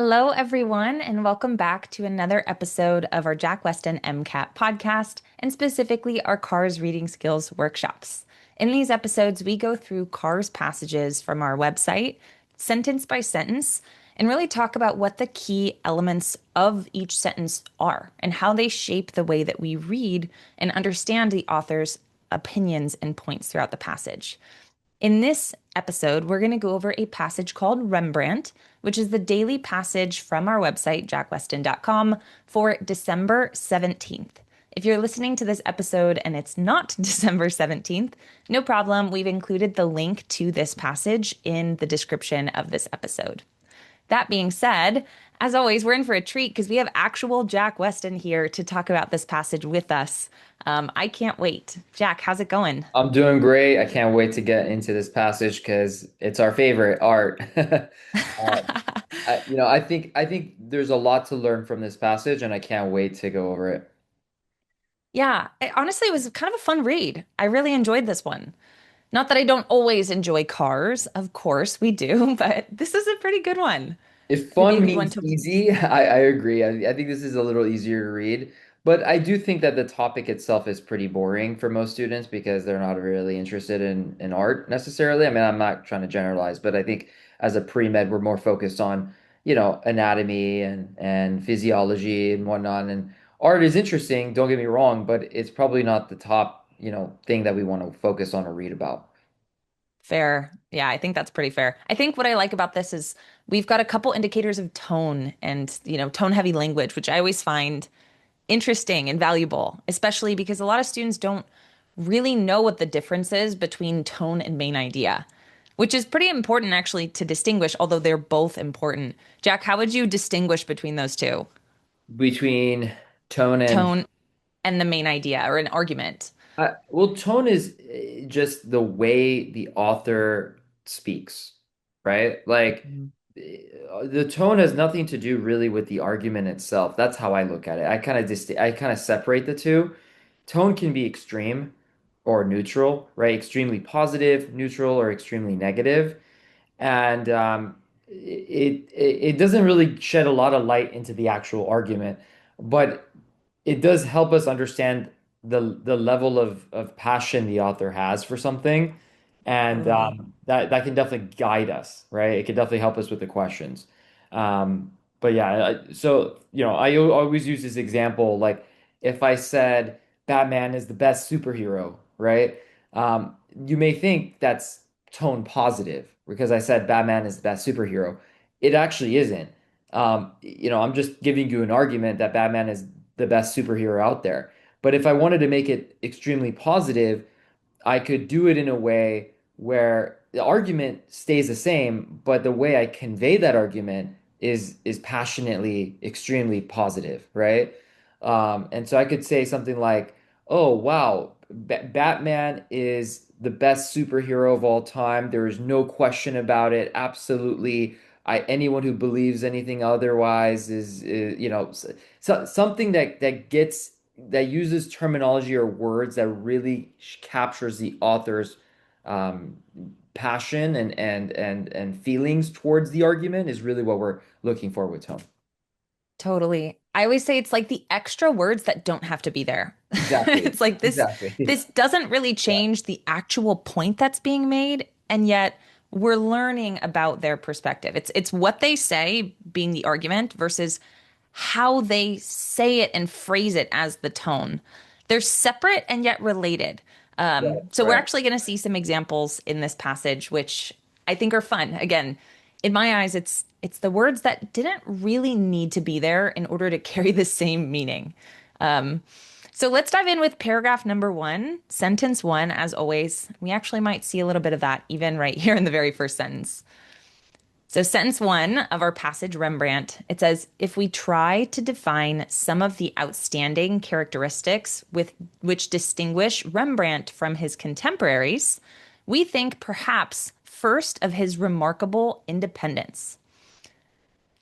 Hello, everyone, and welcome back to another episode of our Jack Westin MCAT podcast, and specifically our CARS reading skills workshops. In these episodes, we go through CARS passages from our website, sentence by sentence, and really talk about what the key elements of each sentence are and how they shape the way that we read and understand the author's opinions and points throughout the passage. In this episode, we're going to go over a passage called Rembrandt, which is the daily passage from our website, jackwestin.com, for December 17th. If you're listening to this episode and it's not December 17th, no problem. We've included the link to this passage in the description of this episode. That being said, as always, we're in for a treat because we have actual Jack Westin here to talk about this passage with us. I can't wait. Jack, how's it going? I'm doing great. I can't wait to get into this passage because it's our favorite art. I think there's a lot to learn from this passage, and I can't wait to go over it. Yeah, honestly, it was kind of a fun read. I really enjoyed this one. Not that I don't always enjoy cars, of course we do, but this is a pretty good one. If It'd be a fun good one means to. easy, I agree. I think this is a little easier to read, but I do think that the topic itself is pretty boring for most students because they're not really interested in art necessarily. I mean, I'm not trying to generalize, but I think as a pre-med, we're more focused on, anatomy and physiology and whatnot. And art is interesting, don't get me wrong, but it's probably not the top, thing that we want to focus on or read about. Fair. Yeah, I think that's pretty fair. I think what I like about this is we've got a couple indicators of tone and, tone heavy language, which I always find interesting and valuable, especially because a lot of students don't really know what the difference is between tone and main idea, which is pretty important actually to distinguish, although they're both important. Jack, how would you distinguish between those two? Between tone and Tone and the main idea or an argument? well, tone is just the way the author speaks, right? Like Mhm. the tone has nothing to do really with the argument itself. That's how I look at it. I kind of separate the two. Tone can be extreme or neutral, right? Extremely positive, neutral, or extremely negative. And it doesn't really shed a lot of light into the actual argument, but it does help us understand the level of passion the author has for something, and Totally. that can definitely guide us, right? It can definitely help us with the questions. But yeah, so always use this example, like if I said Batman is the best superhero, right? You may think that's tone positive because I said Batman is the best superhero. It actually isn't. I'm just giving you an argument that Batman is the best superhero out there. But if I wanted to make it extremely positive, I could do it in a way where the argument stays the same, but the way I convey that argument is passionately, extremely positive, right? And so I could say something like, "Oh, wow, Batman is the best superhero of all time. There is no question about it. Absolutely. Anyone who believes anything otherwise is something that uses terminology or words that really captures the author's um, passion and feelings towards the argument is really what we're looking for with tone. Totally. I always say it's like the extra words that don't have to be there. Exactly. It's like this Exactly. this doesn't really Yeah. change the actual point that's being made, and yet we're learning about their perspective. It's what they say being the argument versus how they say it and phrase it as the tone. They're separate and yet related. Right. So we're Right. actually going to see some examples in this passage, which I think are fun. Again, in my eyes, it's the words that didn't really need to be there in order to carry the same meaning. Um, so let's dive in with paragraph number one, sentence one. As always, we actually might see a little bit of that even right here in the very first sentence. So, sentence one of our passage, Rembrandt, it says, if we try to define some of the outstanding characteristics with which distinguish Rembrandt from his contemporaries, we think perhaps first of his remarkable independence.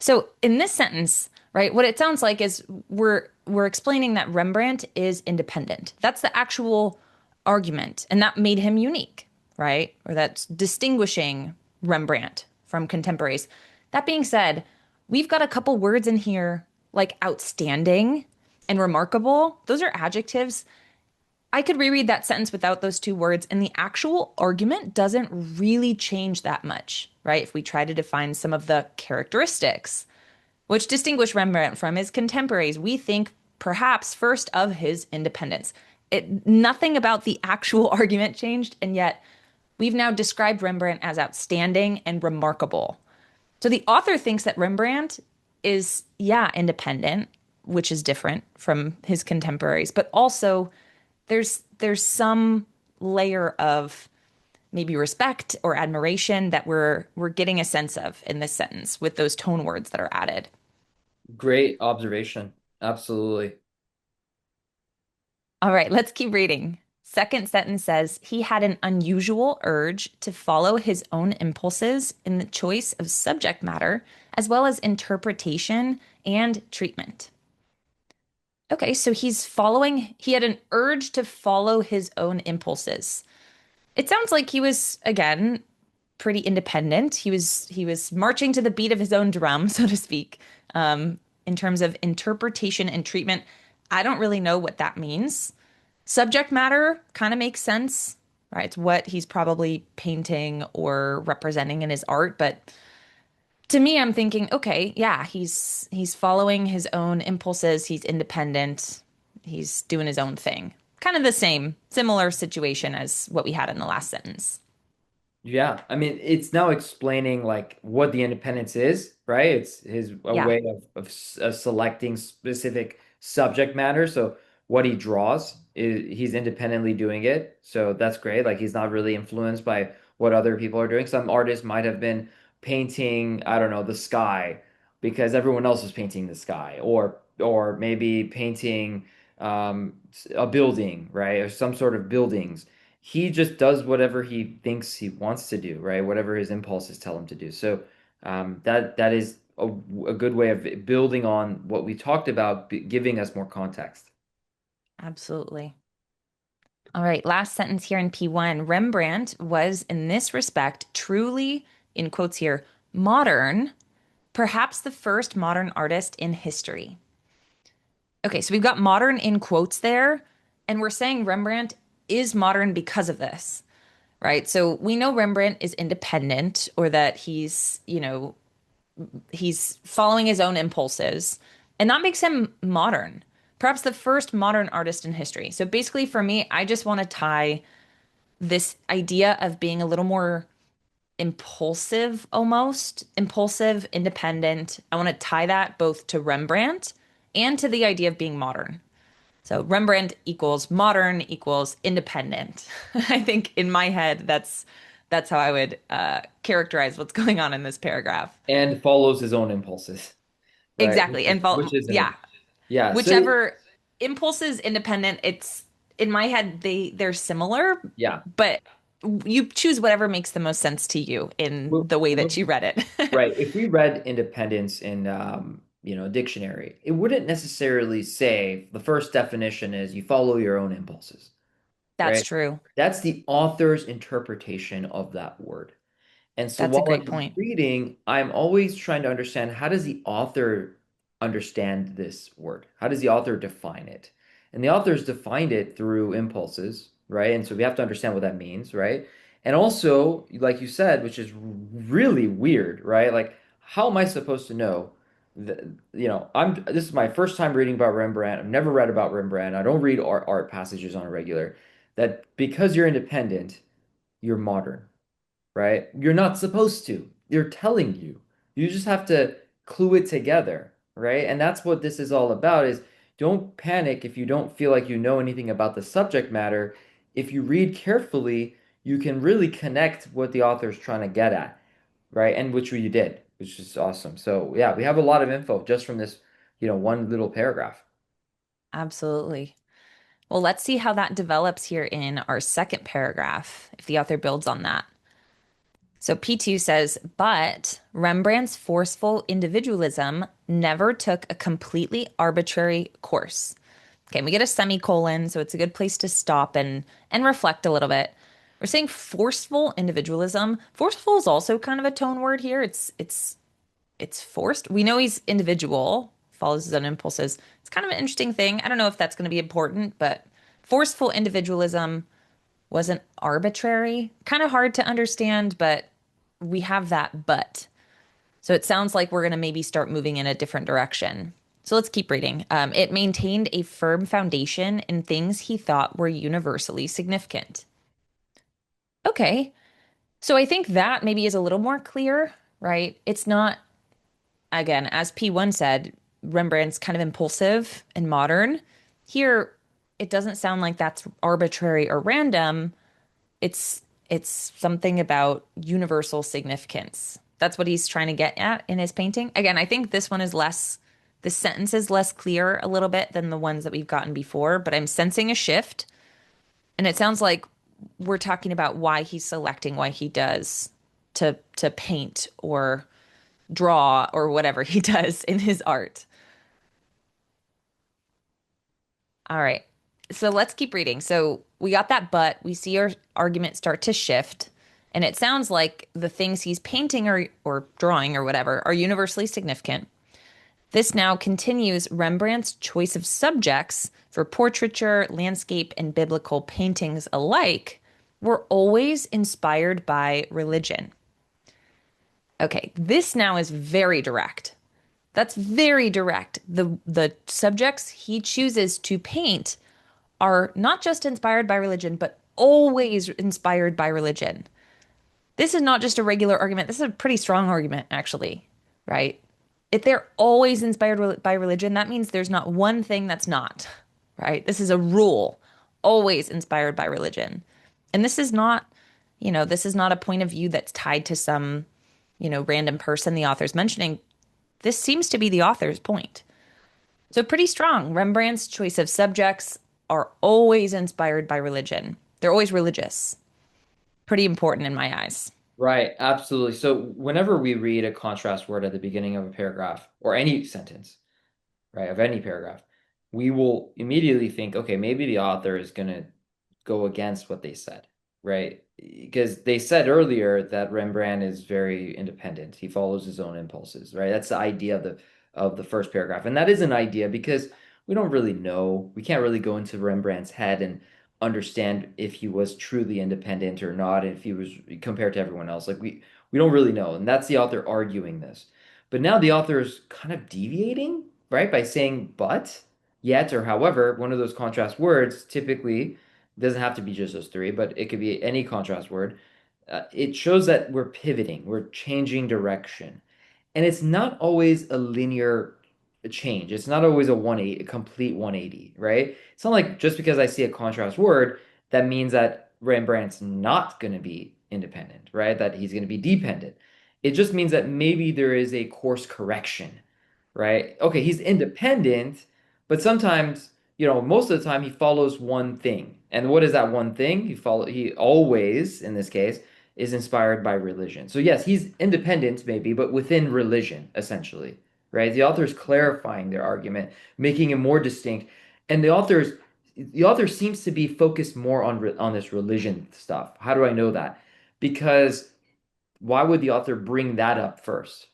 So, in this sentence, right, what it sounds like is we're explaining that Rembrandt is independent. That's the actual argument, and that made him unique, right? Or that's distinguishing Rembrandt from contemporaries. That being said, we've got a couple words in here like outstanding and remarkable. Those are adjectives. I could reread that sentence without those two words, and the actual argument doesn't really change that much, right? If we try to define some of the characteristics which distinguish Rembrandt from his contemporaries, we think perhaps first of his independence. Nothing about the actual argument changed, and yet we've now described Rembrandt as outstanding and remarkable. So the author thinks that Rembrandt is, yeah, independent, which is different from his contemporaries, but also there's some layer of maybe respect or admiration that we're getting a sense of in this sentence with those tone words that are added. Great observation. Absolutely. All right, let's keep reading. Second sentence says he had an unusual urge to follow his own impulses in the choice of subject matter, as well as interpretation and treatment. Okay, so he had an urge to follow his own impulses. It sounds like he was, again, pretty independent. He was marching to the beat of his own drum, so to speak. In terms of interpretation and treatment, I don't really know what that means. Subject matter kind of makes sense, right? It's what he's probably painting or representing in his art, but to me, I'm thinking, okay, yeah, he's following his own impulses, he's independent, he's doing his own thing. Kind of the same, similar situation as what we had in the last sentence. Yeah, I mean, it's now explaining like what the independence is, right? It's his a Yeah, way of selecting specific subject matter. So what he draws is he's independently doing it. So that's great. Like he's not really influenced by what other people are doing. Some artists might have been painting, I don't know, the sky because everyone else was painting the sky, or maybe painting a building, right? Or some sort of buildings. He just does whatever he thinks he wants to do, right? Whatever his impulses tell him to do. So that is a good way of building on what we talked about, giving us more context. absolutely. All right, last sentence here in P1. Rembrandt was, in this respect, truly, in quotes here, modern, perhaps the first modern artist in history. Okay, so we've got modern in quotes there, and we're saying Rembrandt is modern because of this, right? So we know Rembrandt is independent or that he's following his own impulses, and that makes him modern, perhaps the first modern artist in history. So basically, for me, I just want to tie this idea of being a little more impulsive, almost impulsive, independent. I want to tie that both to Rembrandt and to the idea of being modern. So Rembrandt equals modern equals independent. I think in my head, that's how I would characterize what's going on in this paragraph. And follows his own impulses, right? Exactly. And Which is an yeah, yeah. So whichever impulse is independent, it's in my head they're similar, yeah. but you choose whatever makes the most sense to you in Well, the way that you read it. right. If we read independence in a dictionary, it wouldn't necessarily say the first definition is you follow your own impulses, That's right? true. That's the author's interpretation of that word. And so That's a while great I'm point. reading, I'm always trying to understand how does the author understand this word? How does the author define it? And the author's defined it through impulses, right? And so we have to understand what that means, right? And also, like you said, which is really weird, right? Like, how am I supposed to know that, this is my first time reading about Rembrandt. I've never read about Rembrandt. I don't read art passages on a regular. That because you're independent, you're modern, right? You're not supposed to. They're telling you. You just have to clue it together, right? And that's what this is all about is don't panic if you don't feel like you know anything about the subject matter. If you read carefully, you can really connect what the author is trying to get at, right? And which you did, which is awesome. So yeah, we have a lot of info just from this, one little paragraph. Absolutely. Well, let's see how that develops here in our second paragraph, if the author builds on that. So P2 says, but Rembrandt's forceful individualism never took a completely arbitrary course. Okay, we get a semicolon, so it's a good place to stop and reflect a little bit. We're saying forceful individualism. Forceful is also kind of a tone word here. It's it's forced. We know he's individual, follows his own impulses. It's kind of an interesting thing. I don't know if that's going to be important, but forceful individualism wasn't arbitrary. Kind of hard to understand, but we have that but. So it sounds like we're going to maybe start moving in a different direction. So let's keep reading. It maintained a firm foundation in things he thought were universally significant. Okay. So I think that maybe is a little more clear, right? It's not, again, as P1 said, Rembrandt's kind of impulsive and modern. Here, it doesn't sound like that's arbitrary or random. It's something about universal significance. That's what he's trying to get at in his painting. Again, I think this one is less, the sentence is less clear a little bit than the ones that we've gotten before, but I'm sensing a shift. And it sounds like we're talking about why he's selecting why he does to paint or draw or whatever he does in his art. All right. So let's keep reading. So we got that but we see our argument start to shift. And it sounds like the things he's painting or drawing or whatever are universally significant. This now continues Rembrandt's choice of subjects for portraiture, landscape, and biblical paintings alike were always inspired by religion. Okay, this now is very direct. That's very direct. The subjects he chooses to paint are not just inspired by religion, but always inspired by religion. This is not just a regular argument. This is a pretty strong argument, actually, right? If they're always inspired by religion, that means there's not one thing that's not, right? This is a rule, always inspired by religion. And this is not, this is not a point of view that's tied to some, random person the author's mentioning. This seems to be the author's point. So pretty strong. Rembrandt's choice of subjects are always inspired by religion. They're always religious. Pretty important in my eyes. Right, absolutely. So whenever we read a contrast word at the beginning of a paragraph or any sentence, right, of any paragraph, we will immediately think, okay, maybe the author is going to go against what they said, right? Because they said earlier that Rembrandt is very independent. He follows his own impulses, right? That's the idea of the first paragraph. And that is an idea because we don't really know. We can't really go into Rembrandt's head and understand if he was truly independent or not, if he was compared to everyone else. Like we don't really know. And that's the author arguing this. But now the author is kind of deviating, right? By saying but, yet, or however, one of those contrast words typically doesn't have to be just those three, but it could be any contrast word. It shows that we're pivoting, we're changing direction. And it's not always a linear change. It's not always a 180, a complete 180, right? It's not like just because I see a contrast word, that means that Rembrandt's not going to be independent, right? That he's going to be dependent. It just means that maybe there is a course correction, right? Okay, he's independent, but sometimes, most of the time he follows one thing. And what is that one thing? He always, in this case, is inspired by religion. So yes, he's independent maybe, but within religion, essentially, right? The author is clarifying their argument, making it more distinct. And the author seems to be focused more on this religion stuff. How do I know that? Because why would the author bring that up first,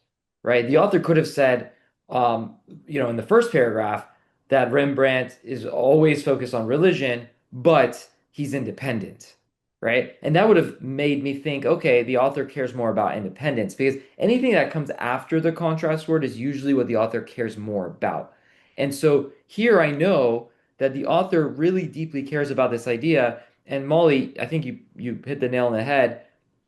right? The author could have said, in the first paragraph, that Rembrandt is always focused on religion, but he's independent, right? And that would have made me think, okay, the author cares more about independence because anything that comes after the contrast word is usually what the author cares more about. And so here I know that the author really deeply cares about this idea. And Molly, I think you hit the nail on the head.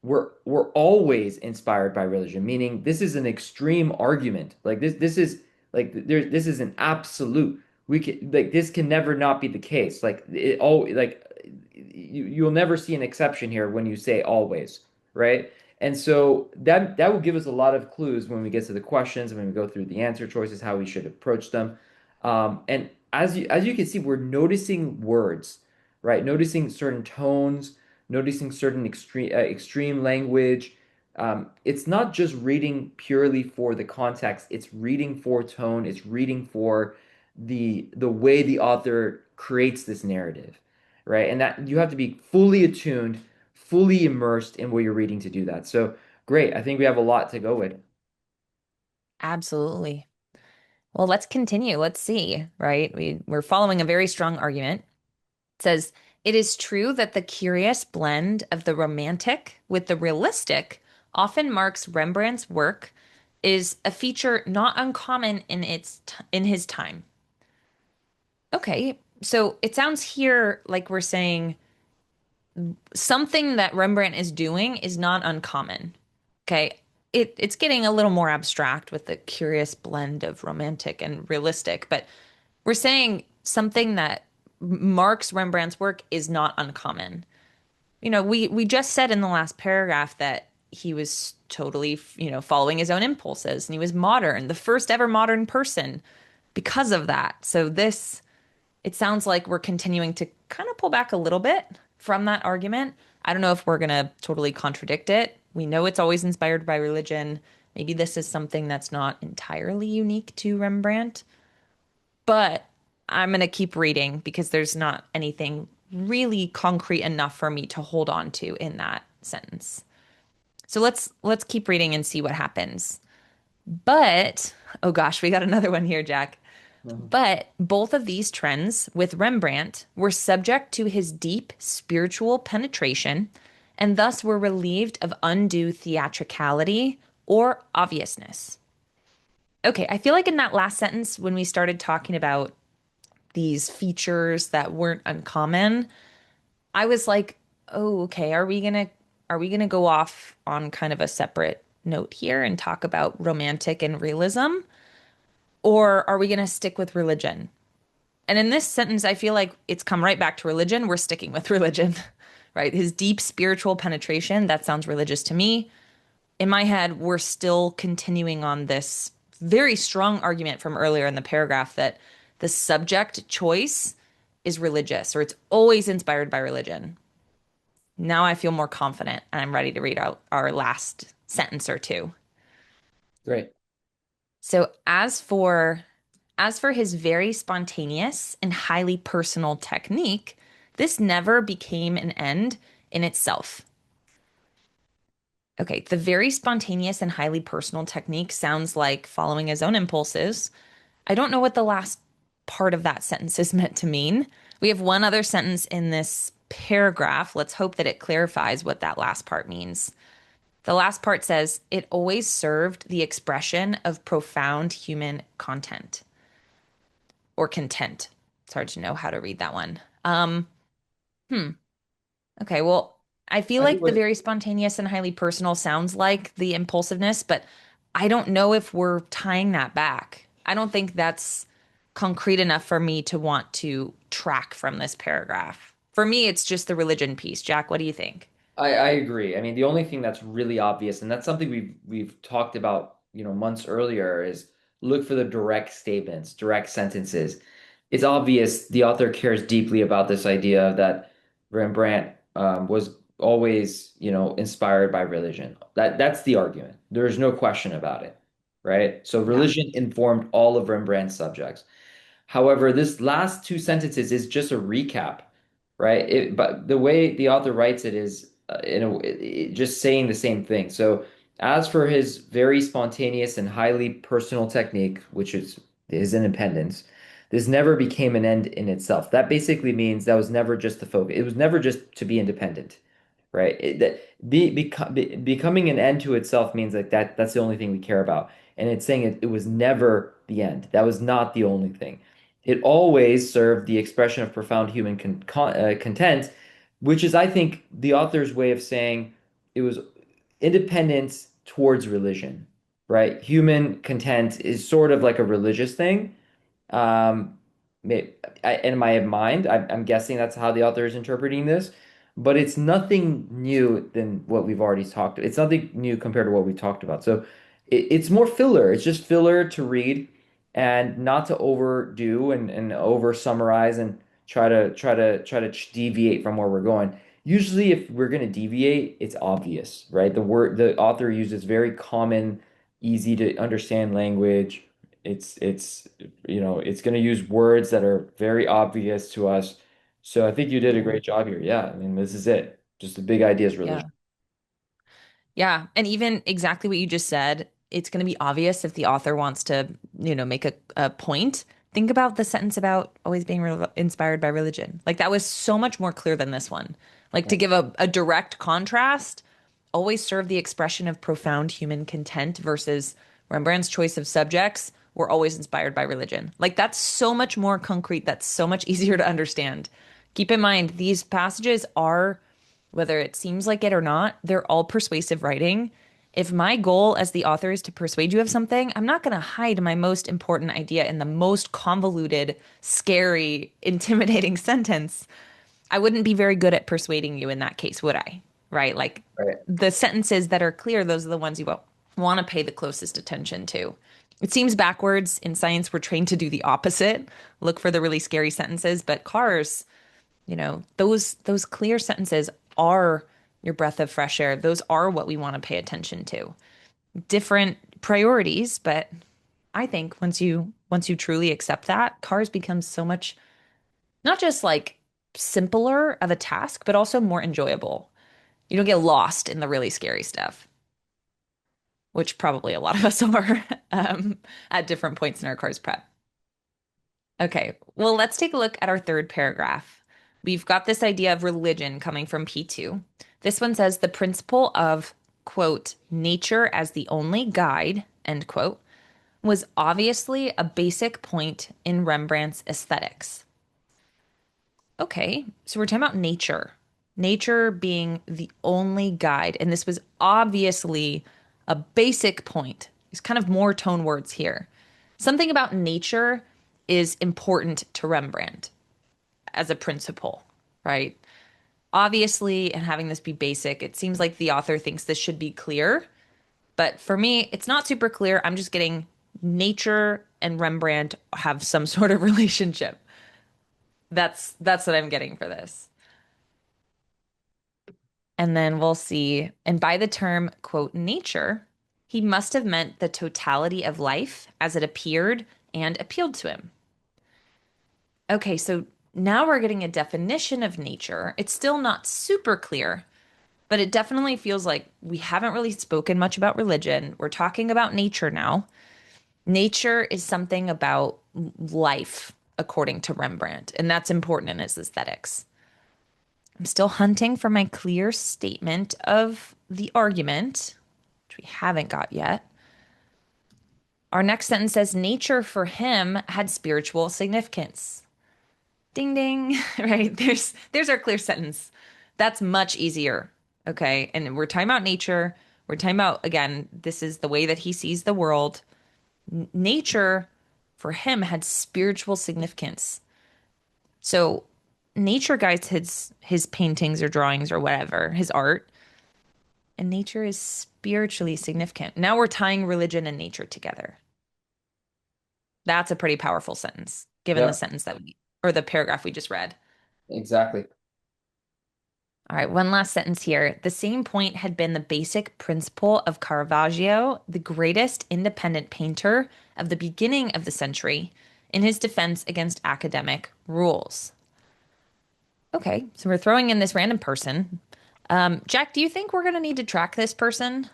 We're always inspired by religion, meaning this is an extreme argument. Like this is this is an absolute. We can like this can never not be the case. Like it all like you'll never see an exception here when you say always, right? And so that will give us a lot of clues when we get to the questions and when we go through the answer choices, how we should approach them. And as you can see, we're noticing words, right? Noticing certain tones, noticing certain extreme language. It's not just reading purely for the context. It's reading for tone. It's reading for the way the author creates this narrative, right? And that you have to be fully attuned, fully immersed in what you're reading to do that. So great. I think we have a lot to go with. Absolutely. Well, let's continue. Let's see, right? We're following a very strong argument. It says, it is true that the curious blend of the romantic with the realistic often marks Rembrandt's work is a feature not uncommon in in his time. Okay, so it sounds here like we're saying something that Rembrandt is doing is not uncommon. Okay. It's getting a little more abstract with the curious blend of romantic and realistic, but we're saying something that marks Rembrandt's work is not uncommon. We just said in the last paragraph that he was totally, following his own impulses and he was modern, the first ever modern person because of that. So this it sounds like we're continuing to kind of pull back a little bit from that argument. I don't know if we're going to totally contradict it. We know it's always inspired by religion. Maybe this is something that's not entirely unique to Rembrandt, but I'm going to keep reading because there's not anything really concrete enough for me to hold on to in that sentence. So let's keep reading and see what happens. But oh gosh, we got another one here, Jack. Mhm. But both of these trends with Rembrandt were subject to his deep spiritual penetration and thus were relieved of undue theatricality or obviousness. Okay, I feel like in that last sentence, when we started talking about these features that weren't uncommon, I was like, oh, okay, are we gonna go off on kind of a separate note here and talk about romantic and realism? Or are we gonna stick with religion? And in this sentence, I feel like it's come right back to religion. We're sticking with religion, right? His deep spiritual penetration, that sounds religious to me. In my head, we're still continuing on this very strong argument from earlier in the paragraph that the subject choice is religious or it's always inspired by religion. Now I feel more confident and I'm ready to read our last sentence or two. Great. So as for his very spontaneous and highly personal technique, this never became an end in itself. Okay, the very spontaneous and highly personal technique sounds like following his own impulses. I don't know what the last part of that sentence is meant to mean. We have one other sentence in this paragraph. Let's hope that it clarifies what that last part means. The last part says, it always served the expression of profound human content or content. It's hard to know how to read that one. Hmm. Okay, well, I feel I think like the what very spontaneous and highly personal sounds like the impulsiveness, but I don't know if we're tying that back. I don't think that's concrete enough for me to want to track from this paragraph. For me, it's just the religion piece. Jack, what do you think? I agree. I mean, the only thing that's really obvious, and that's something we've talked about, months earlier, is look for the direct statements, direct sentences. It's obvious the author cares deeply about this idea that Rembrandt was always, inspired by religion. That's the argument. There's no question about it, right? So Yeah. religion informed all of Rembrandt's subjects. However, this last two sentences is just a recap, right? But the way the author writes it is just saying the same thing. So, as for his very spontaneous and highly personal technique, which is his independence, this never became an end in itself. That basically means that was never just the focus. It was never just to be independent, right? Becoming an end to itself means like that's the only thing we care about. And it's saying it was never the end. That was not the only thing. It always served the expression of profound human content, which is, I think, the author's way of saying it was independence towards religion, right? Human content is sort of like a religious thing. Um, in my mind, I'm guessing that's how the author is interpreting this, but it's nothing new than what we've already talked. It's nothing new compared to what we talked about. So it's more filler. It's just filler to read and not to overdo and over summarize and try to deviate from where we're going. Usually, if we're going to deviate, it's obvious, right? The author uses very common, easy to understand language. It's going to use words that are very obvious to us. So I think you did a Yeah. great job here. Yeah, I mean, this is it. Just the big idea is religion. Yeah. Yeah. And even exactly what you just said, it's going to be obvious if the author wants to, make a point. Think about the sentence about always being inspired by religion. Like that was so much more clear than this one. Like to give a direct contrast, always serve the expression of profound human content versus Rembrandt's choice of subjects were always inspired by religion. Like that's so much more concrete. That's so much easier to understand. Keep in mind, these passages are, whether it seems like it or not, they're all persuasive writing. If my goal as the author is to persuade you of something, I'm not going to hide my most important idea in the most convoluted, scary, intimidating sentence. I wouldn't be very good at persuading you in that case, would I? Right? Like Right. the sentences that are clear, those are the ones you want to pay the closest attention to. It seems backwards. In science, we're trained to do the opposite, look for the really scary sentences, but cars, those clear sentences are your breath of fresh air. Those are what we want to pay attention to. Different priorities, but I think once you truly accept that, cars become so much not just like simpler of a task, but also more enjoyable. You don't get lost in the really scary stuff, which probably a lot of us are at different points in our cars prep. Okay, well, let's take a look at our third paragraph. We've got this idea of religion coming from P2. This one says the principle of, quote, nature as the only guide, end quote, was obviously a basic point in Rembrandt's aesthetics. Okay, so we're talking about nature being the only guide. And this was obviously a basic point. There's kind of more tone words here. Something about nature is important to Rembrandt as a principle, right? Obviously, and having this be basic, it seems like the author thinks this should be clear. But for me, it's not super clear. I'm just getting nature and Rembrandt have some sort of relationship. That's what I'm getting for this. And then we'll see. And by the term, quote, nature, he must have meant the totality of life as it appeared and appealed to him. Okay, so now we're getting a definition of nature. It's still not super clear, but it definitely feels like we haven't really spoken much about religion. We're talking about nature now. Nature is something about life, according to Rembrandt, and that's important in his aesthetics. I'm still hunting for my clear statement of the argument, which we haven't got yet. Our next sentence says nature for him had spiritual significance. Ding ding, right? There's our clear sentence. That's much easier. Okay? And we're talking about nature. We're talking about again, this is the way that he sees the world. Nature for him had spiritual significance. So nature guides his paintings or drawings or whatever, his art, and nature is spiritually significant. Now we're tying religion and nature together. That's a pretty powerful sentence, given the Yep, sentence or the paragraph we just read. exactly. All right, one last sentence here. The same point had been the basic principle of Caravaggio, the greatest independent painter of the beginning of the century, in his defense against academic rules. Okay, so we're throwing in this random person. Jack, do you think we're going to need to track this person?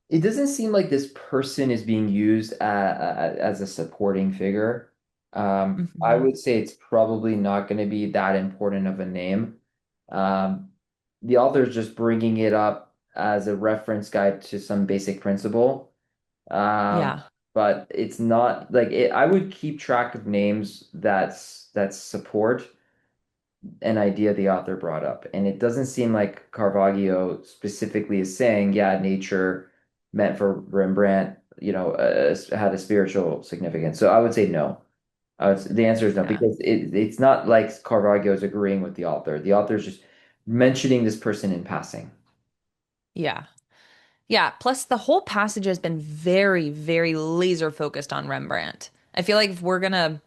It doesn't seem like this person is being used as a supporting figure. I Mhm. would say it's probably not going to be that important of a name. Um, the author's just bringing it up as a reference guide to some basic principle. Um, Yeah, but it's not like it, I would keep track of names that support an idea the author brought up. And it doesn't seem like Caravaggio specifically is saying, yeah, nature meant for Rembrandt, had a spiritual significance. So I would say no. The answer is no, yeah, because it's not like Caravaggio is agreeing with the author. The author is just mentioning this person in passing. yeah. Yeah, plus the whole passage has been very, very laser focused on Rembrandt. I feel like if we're gonna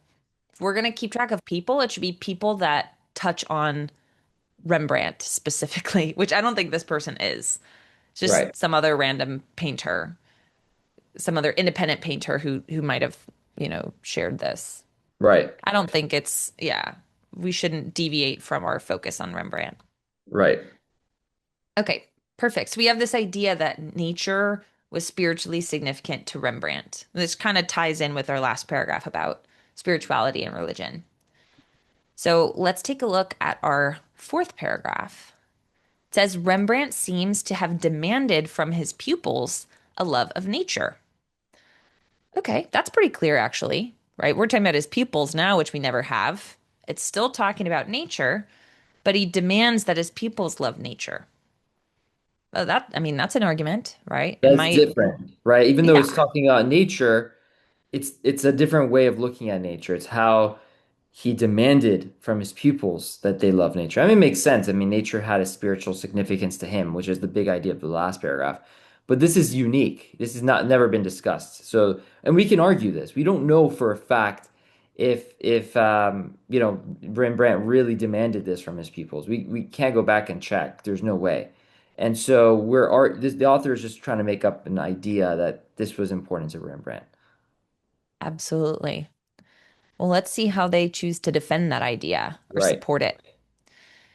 keep track of people, it should be people that touch on Rembrandt specifically, which I don't think this person is. It's Right, just some other random painter, some other independent painter who might have, shared this. right, I don't think it's, yeah, we shouldn't deviate from our focus on Rembrandt. right. Okay, perfect. So we have this idea that nature was spiritually significant to Rembrandt. This kind of ties in with our last paragraph about spirituality and religion. So let's take a look at our fourth paragraph. It says Rembrandt seems to have demanded from his pupils a love of nature. Okay, that's pretty clear, actually, right? We're talking about his pupils now, which we never have. It's still talking about nature, but he demands that his pupils love nature. I mean, that's an argument, right? It That's might, different, right? Even though it's yeah, talking about nature, it's a different way of looking at nature. It's how he demanded from his pupils that they love nature. I mean, it makes sense. I mean, nature had a spiritual significance to him, which is the big idea of the last paragraph. But this is unique. This has not never been discussed. So, and we can argue this. We don't know for a fact if Rembrandt really demanded this from his pupils. We can't go back and check. There's no way. And so the author is just trying to make up an idea that this was important to Rembrandt. absolutely. Well, let's see how they choose to defend that idea or Right. support it.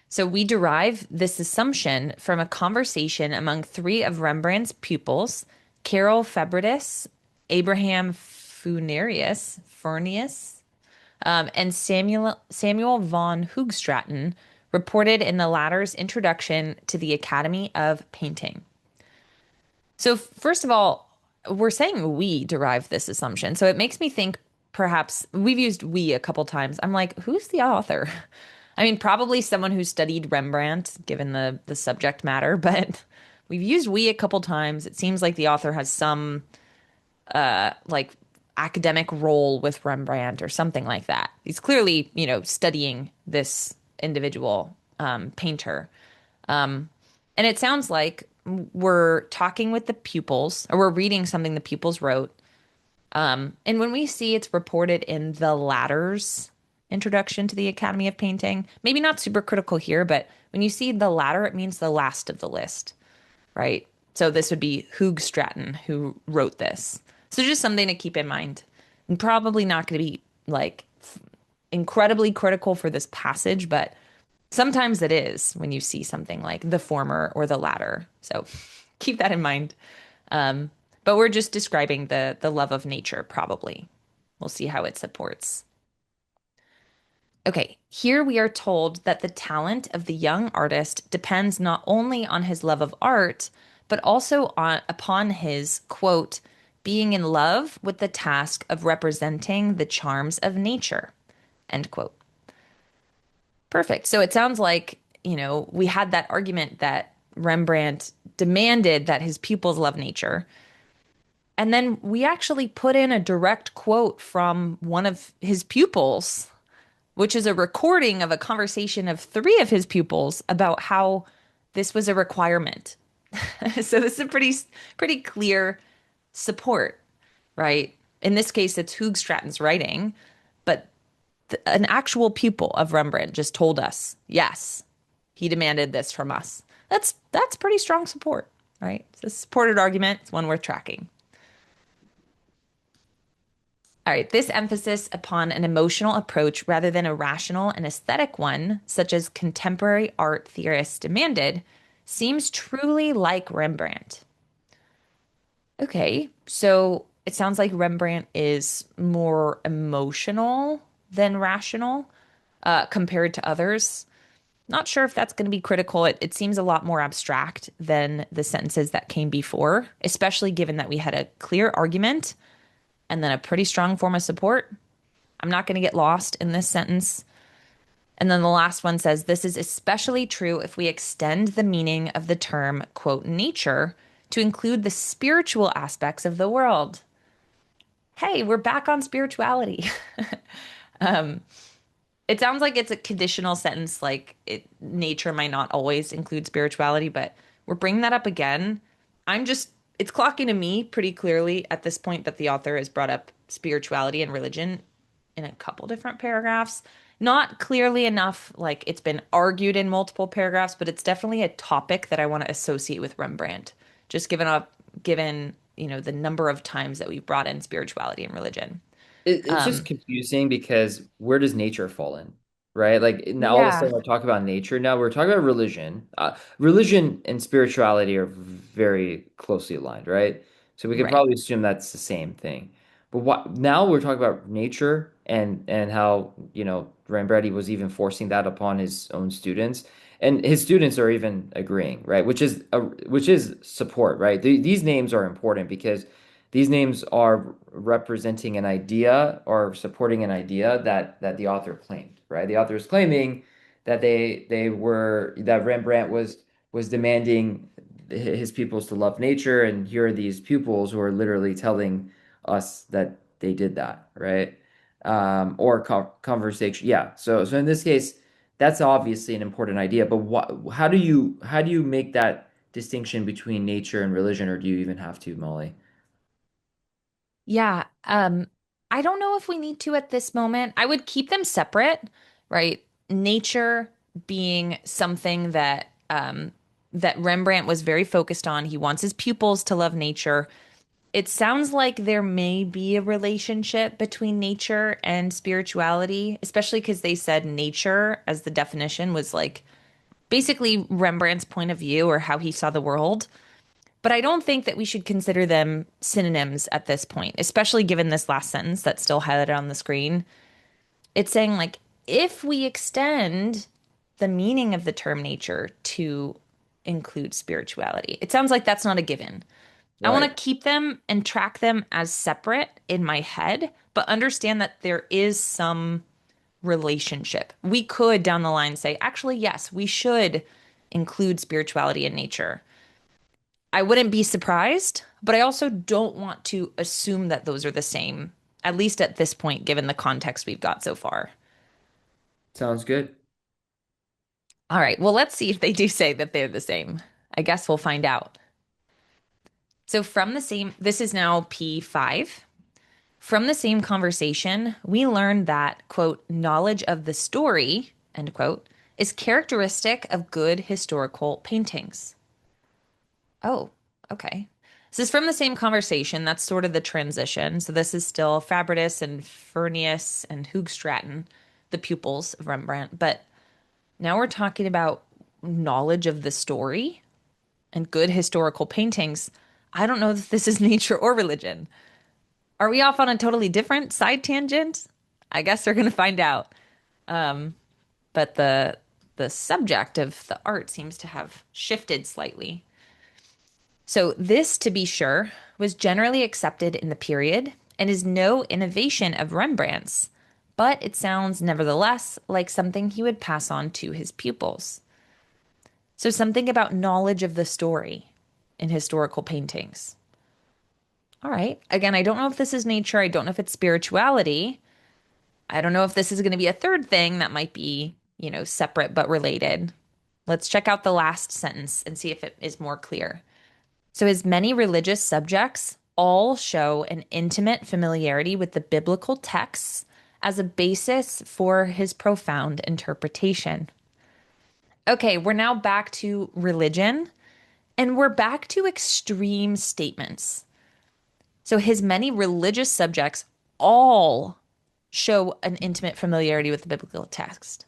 So we derive this assumption from a conversation among three of Rembrandt's pupils, Carol Fabritis, Abraham Furnius, and Samuel von Hoogstraten, reported in the latter's introduction to the Academy of Painting. So, first of all, we're saying we derive this assumption. So it makes me think perhaps we've used we a couple times. I'm like, who's the author? I mean, probably someone who studied Rembrandt, given the subject matter, but we've used we a couple times. It seems like the author has some like academic role with Rembrandt or something like that. He's clearly, studying this individual painter. And it sounds like we're talking with the pupils or we're reading something the pupils wrote. And when we see it's reported in the latter's introduction to the Academy of Painting, maybe not super critical here, but when you see the latter, it means the last of the list, right? So this would be Hugh Stratton who wrote this. So just something to keep in mind. And probably not going to be like incredibly critical for this passage, but sometimes it is when you see something like the former or the latter. So keep that in mind. Um, but we're just describing the love of nature, probably. We'll see how it supports. Okay, here we are told that the talent of the young artist depends not only on his love of art, but also upon his, quote, being in love with the task of representing the charms of nature, end quote. Perfect. So it sounds like, we had that argument that Rembrandt demanded that his pupils love nature. And then we actually put in a direct quote from one of his pupils, which is a recording of a conversation of three of his pupils about how this was a requirement. So this is a pretty clear support, right? In this case, it's Hoogstraten's writing, but an actual pupil of Rembrandt just told us, yes, he demanded this from us. That's pretty strong support, right? It's a supported argument. It's one worth tracking. All right, this emphasis upon an emotional approach rather than a rational and aesthetic one, such as contemporary art theorists demanded, seems truly like Rembrandt. Okay, so it sounds like Rembrandt is more emotional than rational compared to others. Not sure if that's going to be critical. It seems a lot more abstract than the sentences that came before, especially given that we had a clear argument and then a pretty strong form of support. I'm not going to get lost in this sentence. And then the last one says, this is especially true if we extend the meaning of the term, quote, nature to include the spiritual aspects of the world. Hey, we're back on spirituality. It sounds like it's a conditional sentence, like nature might not always include spirituality, but we're bringing that up again. It's clocking to me pretty clearly at this point that the author has brought up spirituality and religion in a couple different paragraphs. Not clearly enough, like it's been argued in multiple paragraphs, but it's definitely a topic that I want to associate with Rembrandt, just given, the number of times that we've brought in spirituality and religion. It's just Um, confusing because where does nature fall in, right? Like now all of a yeah. sudden we're talking about nature. Now we're talking about religion. Religion and spirituality are very closely aligned, right? So we could Right. probably assume that's the same thing. But what now we're talking about nature and how, Rembrandt was even forcing that upon his own students. And his students are even agreeing, right? Which is support, right? These names are important because these names are representing an idea or supporting an idea that the author claimed, right? The author is claiming that Rembrandt was demanding his pupils to love nature, and here are these pupils who are literally telling us that they did that, right? Or conversation. Yeah. So in this case, that's obviously an important idea, but how do you make that distinction between nature and religion, or do you even have to, Molly? Yeah. I don't know if we need to at this moment. I would keep them separate, right? Nature being something that Rembrandt was very focused on. He wants his pupils to love nature. It sounds like there may be a relationship between nature and spirituality, especially because they said nature as the definition was like basically Rembrandt's point of view or how he saw the world. But I don't think that we should consider them synonyms at this point, especially given this last sentence that's still highlighted on the screen. It's saying, like, if we extend the meaning of the term nature to include spirituality, it sounds like that's not a given. I want Right. to keep them and track them as separate in my head, but understand that there is some relationship. We could down the line say, actually, yes, we should include spirituality in nature. I wouldn't be surprised, but I also don't want to assume that those are the same, at least at this point, given the context we've got so far. Sounds good. All right, well, let's see if they do say that they're the same. I guess we'll find out. So, from the same, this is now P5. From the same conversation, we learned that, quote, knowledge of the story, end quote, is characteristic of good historical paintings. Oh, okay. This is from the same conversation. That's sort of the transition. So this is still Fabritus and Furnius and Hoogstraten, the pupils of Rembrandt. But now we're talking about knowledge of the story and good historical paintings. I don't know if this is nature or religion. Are we off on a totally different side tangent? I guess we're going to find out. But the subject of the art seems to have shifted slightly. So, this, to be sure, was generally accepted in the period and is no innovation of Rembrandt's, but it sounds nevertheless like something he would pass on to his pupils. So, something about knowledge of the story in historical paintings. All right. Again, I don't know if this is nature. I don't know if it's spirituality. I don't know if this is going to be a third thing that might be, separate but related. Let's check out the last sentence and see if it is more clear. So his many religious subjects all show an intimate familiarity with the biblical texts as a basis for his profound interpretation. Okay, we're now back to religion and we're back to extreme statements. So his many religious subjects all show an intimate familiarity with the biblical text.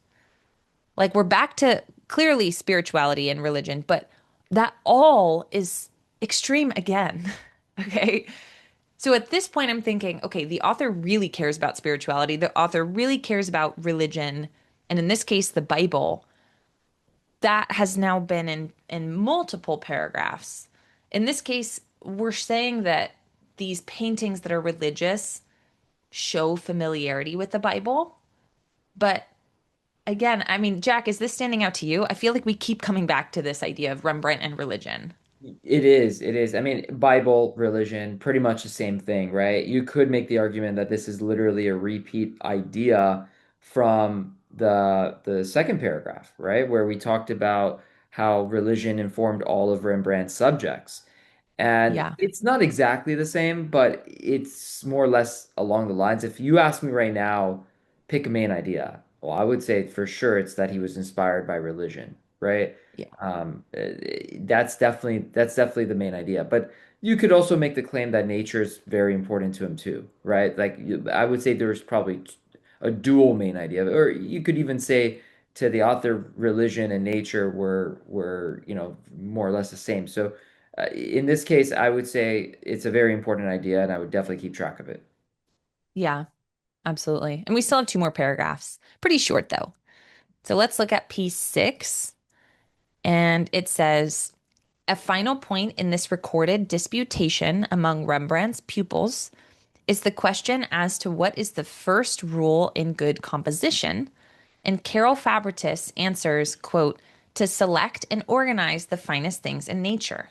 Like we're back to clearly spirituality and religion, but that all is extreme again. Okay. So at this point, I'm thinking, okay, the author really cares about spirituality. The author really cares about religion. And in this case, the Bible. That has now been in multiple paragraphs. In this case, we're saying that these paintings that are religious show familiarity with the Bible. But again, I mean, Jack, is this standing out to you? I feel like we keep coming back to this idea of Rembrandt and religion. It is. It is. I mean, Bible, religion, pretty much the same thing, right? You could make the argument that this is literally a repeat idea from the second paragraph, right? Where we talked about how religion informed all of Rembrandt's subjects. And Yeah. it's not exactly the same, but it's more or less along the lines. If you ask me right now, pick a main idea. Well, I would say for sure it's that he was inspired by religion, right? Yeah. That's definitely the main idea. But you could also make the claim that nature is very important to him too, right? I would say there's probably a dual main idea, or you could even say to the author, religion and nature were more or less the same. So In this case, I would say it's a very important idea, and I would definitely keep track of it. Yeah, absolutely. And we still have two more paragraphs. Pretty short though. So let's look at piece 6. And it says, a final point in this recorded disputation among Rembrandt's pupils is the question as to what is the first rule in good composition. And Carol Fabritis answers, quote, to select and organize the finest things in nature.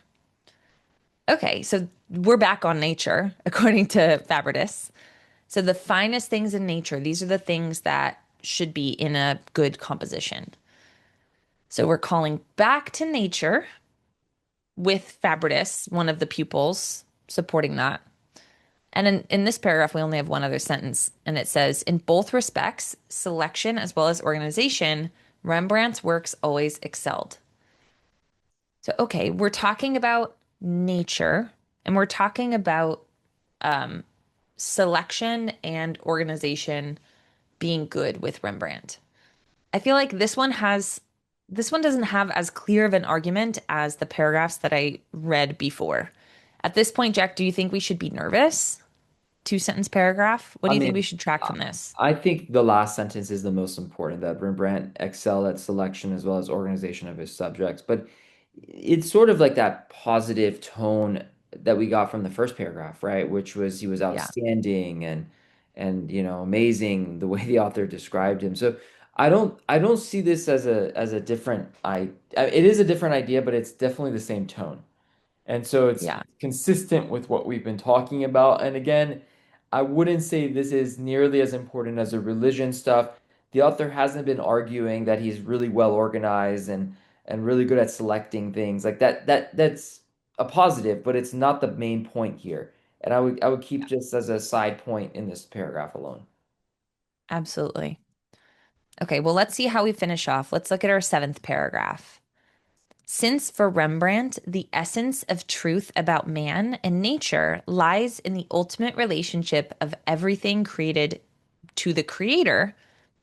Okay, so we're back on nature, according to Fabritis. So the finest things in nature, these are the things that should be in a good composition. So we're calling back to nature with Fabritis, one of the pupils, supporting that. And in this paragraph, we only have one other sentence, and it says, in both respects, selection as well as organization, Rembrandt's works always excelled. So, okay, we're talking about nature and we're talking about selection and organization being good with Rembrandt. I feel like this one doesn't have as clear of an argument as the paragraphs that I read before. At this point, Jack, do you think we should be nervous? Two sentence paragraph? What I do you think we mean, should track I from this? I think the last sentence is the most important, that Rembrandt excelled at selection as well as organization of his subjects. But it's sort of like that positive tone that we got from the first paragraph, right? Which was he was Yeah, outstanding and amazing the way the author described him. So I don't see this as a different it is a different idea, but it's definitely the same tone. And so it's yeah, consistent with what we've been talking about. And again, I wouldn't say this is nearly as important as the religion stuff. The author hasn't been arguing that he's really well organized and really good at selecting things. Like that's a positive, but it's not the main point here. And I would keep just as a side point in this paragraph alone. absolutely. Okay, well, let's see how we finish off. Let's look at our seventh paragraph. Since for Rembrandt, the essence of truth about man and nature lies in the ultimate relationship of everything created to the creator,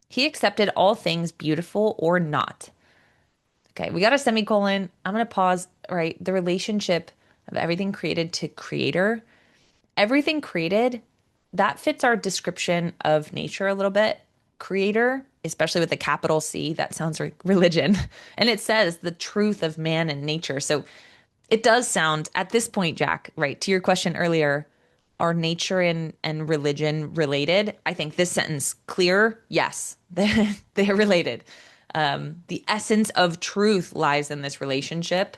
he accepted all things beautiful or not. Okay, we got a semicolon. I'm going to pause, right? The relationship of everything created to creator. Everything created, that fits our description of nature a little bit. Creator, especially with the capital C, that sounds like religion. And it says the truth of man and nature. So it does sound at this point, Jack, right, to your question earlier, are nature and religion related? I think this sentence clear, yes, they're related. The essence of truth lies in this relationship.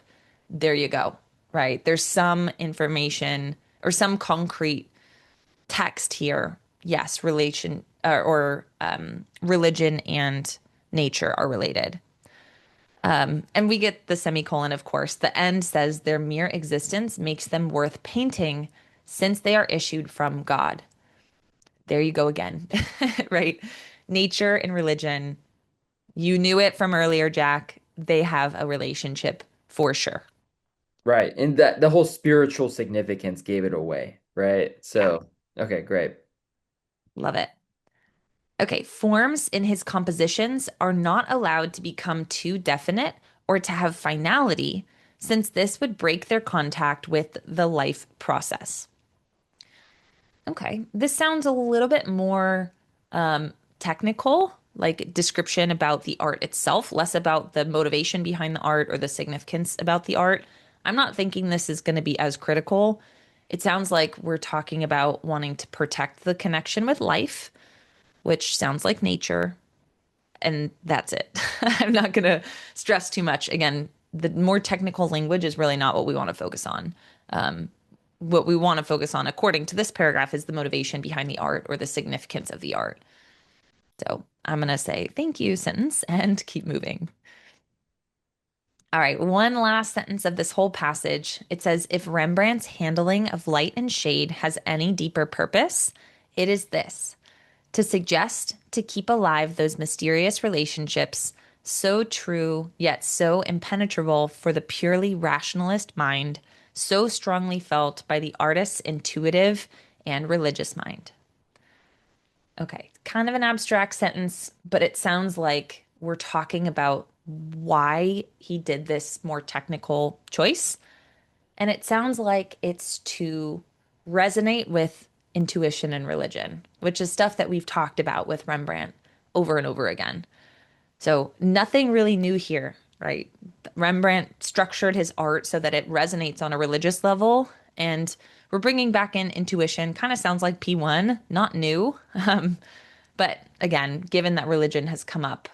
There you go, right? There's some information or some concrete text here. Yes, relation or religion and nature are related. And we get the semicolon, of course. The end says their mere existence makes them worth painting since they are issued from God. There you go again, right? Nature and religion. You knew it from earlier, Jack. They have a relationship for sure. Right. And that the whole spiritual significance gave it away, right? Yeah, So, okay, great. love it. Okay, forms in his compositions are not allowed to become too definite or to have finality, since this would break their contact with the life process. Okay, this sounds a little bit more technical, like description about the art itself, less about the motivation behind the art or the significance about the art. I'm not thinking this is going to be as critical. It sounds like we're talking about wanting to protect the connection with life, which sounds like nature, and that's it. I'm not going to stress too much. Again, the more technical language is really not what we want to focus on. What we want to focus on, according to this paragraph, is the motivation behind the art or the significance of the art. So I'm going to say thank you sentence and keep moving. All right, one last sentence of this whole passage. It says, if Rembrandt's handling of light and shade has any deeper purpose, it is this: to suggest to keep alive those mysterious relationships, so true yet so impenetrable for the purely rationalist mind, so strongly felt by the artist's intuitive and religious mind. Okay, kind of an abstract sentence, but it sounds like we're talking about why he did this more technical choice. And it sounds like it's to resonate with intuition and religion, which is stuff that we've talked about with Rembrandt over and over again. So nothing really new here, right? Rembrandt structured his art so that it resonates on a religious level. And we're bringing back in intuition. Kind of sounds like P1, not new. But again, given that religion has come up,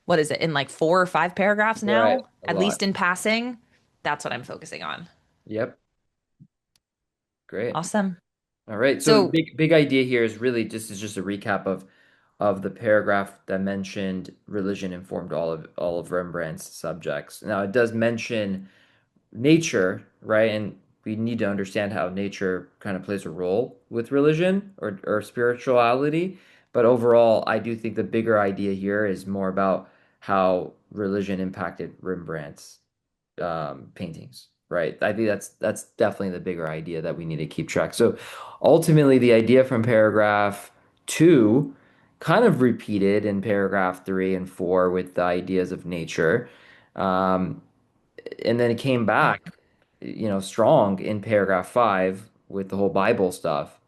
what is it, in like 4 or 5 paragraphs Right. now, A at lot. least in passing, that's what I'm focusing on. Yep. Great. Awesome. All right. So the So, big idea here is really just a recap of the paragraph that mentioned religion informed all of Rembrandt's subjects. Now it does mention nature, right? And we need to understand how nature kind of plays a role with religion or spirituality. But overall, I do think the bigger idea here is more about how religion impacted Rembrandt's paintings, right? I think that's definitely the bigger idea that we need to keep track. So ultimately, the idea from paragraph two kind of repeated in paragraph three and four with the ideas of nature. Um, and then it came back, strong in paragraph five with the whole Bible stuff.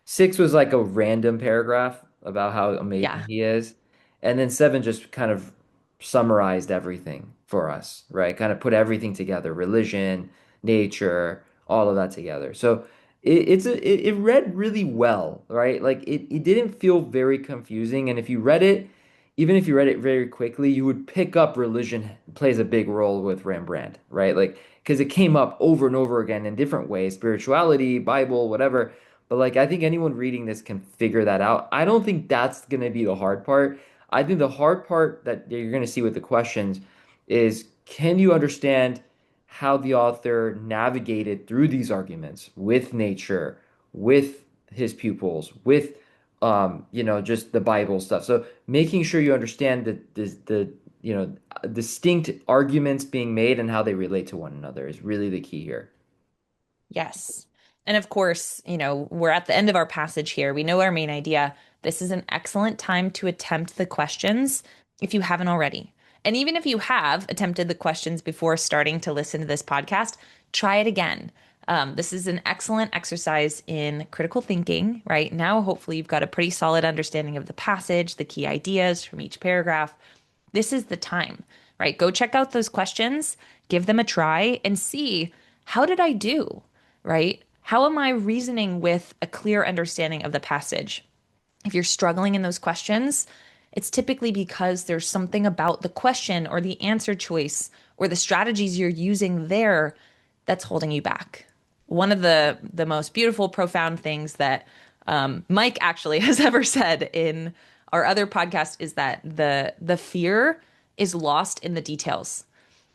Six was like a random paragraph about how amazing yeah. he is. And then seven just kind of summarized everything for us, right? Kind of put everything together, religion, nature, all of that together. So it read really well, right? Like it didn't feel very confusing. And if you read it, even if you read it very quickly, you would pick up religion plays a big role with Rembrandt, right? Like, because it came up over and over again in different ways, spirituality, Bible, whatever. But like I think anyone reading this can figure that out. I don't think that's going to be the hard part. I think the hard part that you're going to see with the questions is can you understand how the author navigated through these arguments with nature, with his pupils, with just the Bible stuff. So making sure you understand the distinct arguments being made and how they relate to one another is really the key here. Yes. And of course, we're at the end of our passage here. We know our main idea. This is an excellent time to attempt the questions if you haven't already. And even if you have attempted the questions before starting to listen to this podcast, try it again. This is an excellent exercise in critical thinking, right? Now, hopefully, you've got a pretty solid understanding of the passage, the key ideas from each paragraph. This is the time, right? Go check out those questions, give them a try, and see how did I do, right? How am I reasoning with a clear understanding of the passage? If you're struggling in those questions, it's typically because there's something about the question or the answer choice or the strategies you're using there that's holding you back. One of the most beautiful, profound things that Mike actually has ever said in our other podcast is that the fear is lost in the details.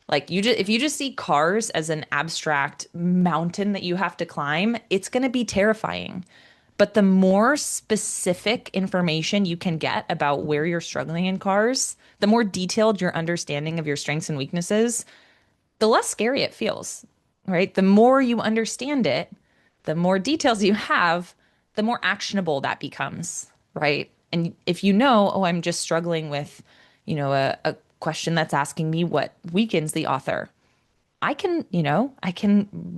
Like if you just see cars as an abstract mountain that you have to climb, it's going to be terrifying. But the more specific information you can get about where you're struggling in cars, the more detailed your understanding of your strengths and weaknesses, the less scary it feels, right? The more you understand it, the more details you have, the more actionable that becomes, right? And if you know, oh, I'm just struggling with, a question that's asking me what weakens the author. I can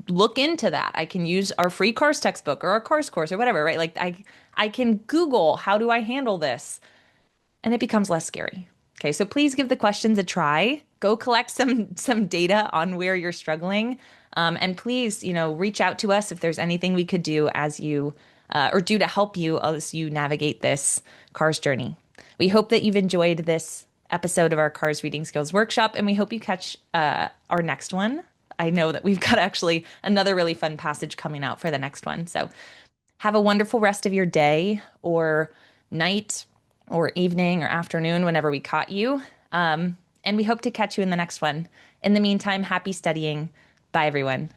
look into that. I can use our free cars textbook or our cars course or whatever, right? Like I can Google, how do I handle this? And it becomes less scary. Okay, so please give the questions a try. Go collect some data on where you're struggling, and please, reach out to us if there's anything we could do as you or do to help you as you navigate this cars journey. We hope that you've enjoyed this episode of our Cars Reading Skills Workshop, and we hope you catch our next one. I know that we've got actually another really fun passage coming out for the next one. So have a wonderful rest of your day or night or evening or afternoon whenever we caught you. And we hope to catch you in the next one. In the meantime, happy studying. Bye, everyone.